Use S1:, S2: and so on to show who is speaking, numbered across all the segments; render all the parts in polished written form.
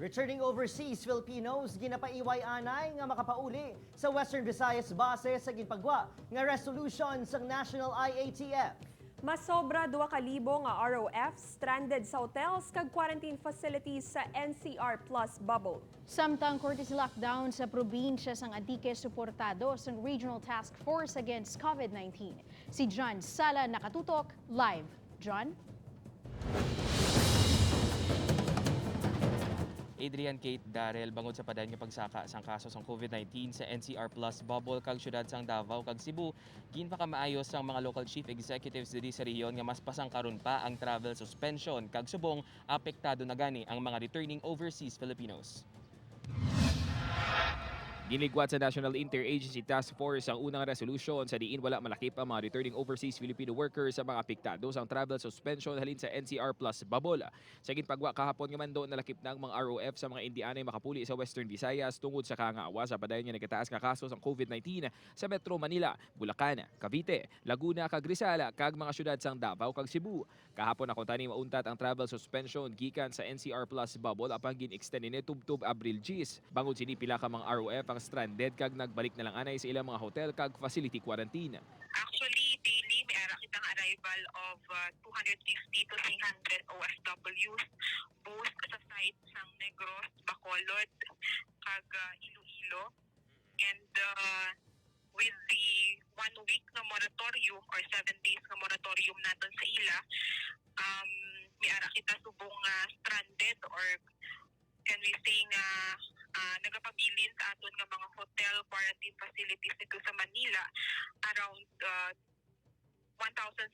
S1: Returning overseas Filipinos ginapaiway anay nga makapauli sa Western Visayas base sa ginpagwa nga resolution sa National IATF.
S2: Masobra 2,000 nga ROFs stranded sa hotels kag quarantine facilities sa NCR Plus bubble.
S3: Samtang courtesy lockdown sa probinsya sang Antique suportado sa Regional Task Force Against COVID-19. Si John Sala nakatutok live. John?
S4: Adrian Kate Darrell bangod sa padayon nga pagsaka sang kaso sang COVID-19 sa NCR Plus bubble kag syudad sang Davao kag Cebu, ginpakamaayos sang mga local chief executives diri sa rehiyon nga mas pasang karon pa ang travel suspension kag subong apektado na gani ang mga returning overseas Filipinos. Giligwat sa National Interagency Task Force ang unang resolusyon sa diin wala malakip ang mga returning overseas Filipino workers sa mga apektado sa travel suspension halin sa NCR Plus bubble. Sa ginpagwa kahapon nga man do nalakip na ang mga ROF sa mga Indi Anay Makapauli sa Western Visayas tungod sa kangawa sa padayon nga nagkataas nga kaso sang COVID-19 sa Metro Manila, Bulacan, Cavite, Laguna kag Rizal kag mga syudad sang Davao kag Cebu. Kahapon akong tani mauntat ang travel suspension gikan sa NCR Plus bubble apang gin-extend ni tubtob Abril 10. Bangod sini pila ka mga ROF ang stranded kag nagbalik na lang anay sa ilang mga hotel kag facility quarantine.
S5: Actually, daily may ara kitang arrival of 250 to 300 OFWs both sa sites sang Negros, Bacolod, kag Iloilo. And with the 1 week na moratorium or 7 days na moratorium natin sa ila, may ara kita subong stranded or can we say nga nagapabilin sa aton nga mga hotel quarantine facilities dito sa Manila around 1,750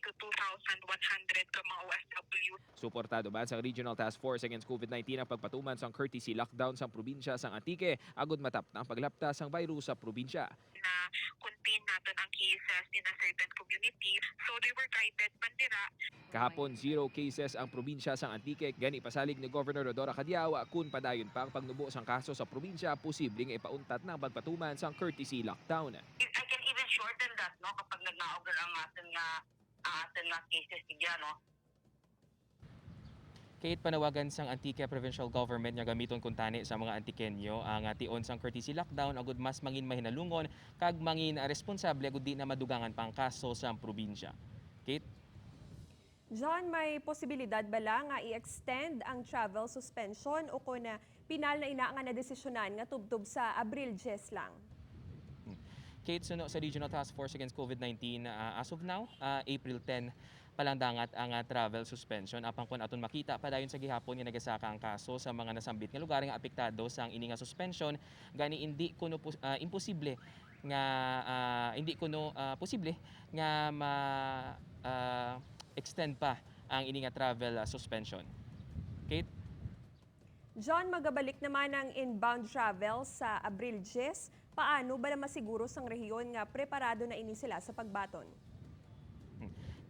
S5: to 2,100 ka mga OFW.
S4: Suportado ba sa Regional Task Force Against COVID-19 ang pagpatuman sa courtesy lockdown sa probinsya sang Antique agud matap na ang paglaptas sang virus sa probinsya.
S5: Na contain natin ang cases in a certain community. So they were guided pandira.
S4: Kahapon 0 cases ang probinsya sang Antique, gani pasalig ni Governor Rodora Cadiao kun padayon pa ang pagnubo sang kaso sa probinsya posibleng ipauntat na ang pagpatuman sang courtesy lockdown.
S5: I can even shorten that no kapag nagnaog ang atin nga cases digya no.
S4: Kahit panawagan sang Antique Provincial Government nga gamiton kuntani sa mga Antikenyo ang tion sang courtesy lockdown agud mas mangin mahinalungon kag mangin responsable agud di na madugangan pang kaso sa probinsya. Kate?
S2: John, may posibilidad bala nga i-extend ang travel suspension o kung pinal na ina nga na desisyonan nga tubtub sa Abril 10 lang?
S4: Kate, suno sa Regional Task Force Against COVID-19 as of now, April 10 palandangat ang travel suspension apang kun aton makita padayon sa gihapon nga nagasaka ang kaso sa mga nasambit nga lugar nga apektado sa ang ini nga suspension gani hindi kuno imposible nga posible nga extend pa ang ini nga travel suspension. Kate?
S2: John, magabalik naman ang inbound travel sa Abril 10. Paano ba na masiguro sang rehiyon nga preparado na ini sila sa pagbaton?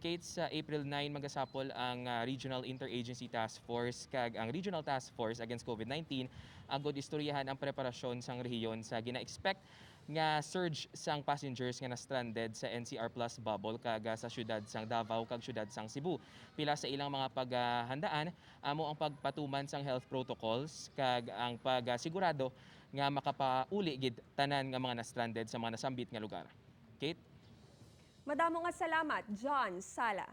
S4: Kate, sa April 9 magasapol ang Regional Interagency Task Force kag ang Regional Task Force Against COVID-19 agud istoryahan ang preparasyon sang rehiyon sa gina-expect nga surge sang passengers nga na-stranded sa NCR Plus bubble kag sa syudad sang Davao kag syudad sang Cebu. Pila sa ilang mga paghandaan amo ang pagpatuman sang health protocols kag ang pagsigurado nga makapauli gid tanan nga mga na-stranded sa mga nasambit nga lugar. Kate?
S2: Madamo nga salamat, John Sala.